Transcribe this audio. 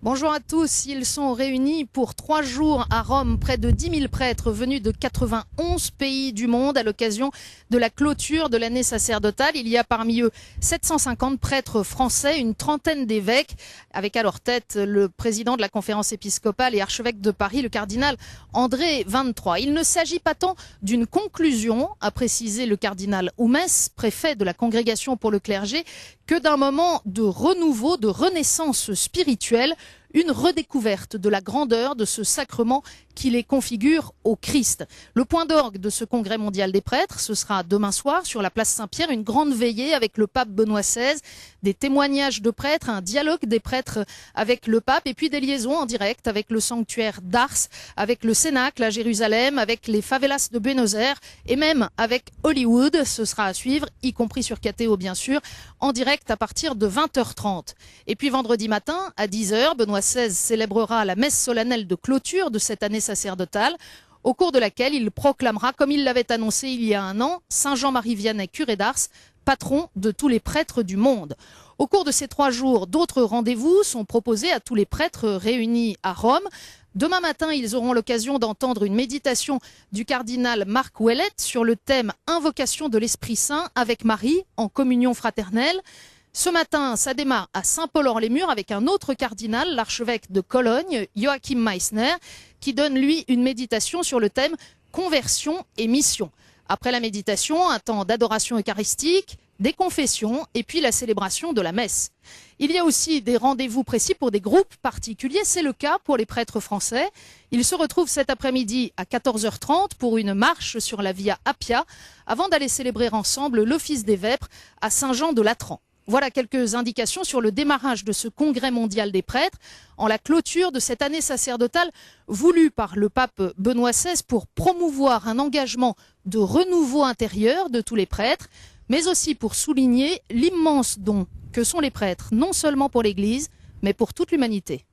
Bonjour à tous, ils sont réunis pour 3 jours à Rome, près de 10 000 prêtres venus de 91 pays du monde à l'occasion de la clôture de l'année sacerdotale. Il y a parmi eux 750 prêtres français, une trentaine d'évêques, avec à leur tête le président de la conférence épiscopale et archevêque de Paris, le cardinal André XXIII. Il ne s'agit pas tant d'une conclusion, a précisé le cardinal Oumès, préfet de la congrégation pour le clergé, que d'un moment de renouveau, de renaissance spirituelle, une redécouverte de la grandeur de ce sacrement qui les configure au Christ. Le point d'orgue de ce congrès mondial des prêtres, ce sera demain soir sur la place Saint-Pierre, une grande veillée avec le pape Benoît XVI, des témoignages de prêtres, un dialogue des prêtres avec le pape et puis des liaisons en direct avec le sanctuaire d'Ars, avec le Cénacle à Jérusalem, avec les favelas de Buenos Aires et même avec Hollywood. Ce sera à suivre, y compris sur KTO bien sûr, en direct à partir de 20h30. Et puis vendredi matin à 10h, Benoît XVI célébrera la messe solennelle de clôture de cette année sacerdotale, au cours de laquelle il proclamera, comme il l'avait annoncé il y a un an, Saint Jean-Marie Vianney, curé d'Ars, patron de tous les prêtres du monde. Au cours de ces 3 jours, d'autres rendez-vous sont proposés à tous les prêtres réunis à Rome. Demain matin, ils auront l'occasion d'entendre une méditation du cardinal Marc Ouellet sur le thème « Invocation de l'Esprit Saint avec Marie en communion fraternelle ». Ce matin, ça démarre à Saint-Paul-en-les-Murs avec un autre cardinal, l'archevêque de Cologne, Joachim Meissner, qui donne lui une méditation sur le thème « Conversion et mission ». Après la méditation, un temps d'adoration eucharistique, des confessions et puis la célébration de la messe. Il y a aussi des rendez-vous précis pour des groupes particuliers. C'est le cas pour les prêtres français. Ils se retrouvent cet après-midi à 14h30 pour une marche sur la Via Appia avant d'aller célébrer ensemble l'office des vêpres à Saint-Jean-de-Latran. Voilà quelques indications sur le démarrage de ce congrès mondial des prêtres en la clôture de cette année sacerdotale voulue par le pape Benoît XVI pour promouvoir un engagement de renouveau intérieur de tous les prêtres, mais aussi pour souligner l'immense don que sont les prêtres, non seulement pour l'Église, mais pour toute l'humanité.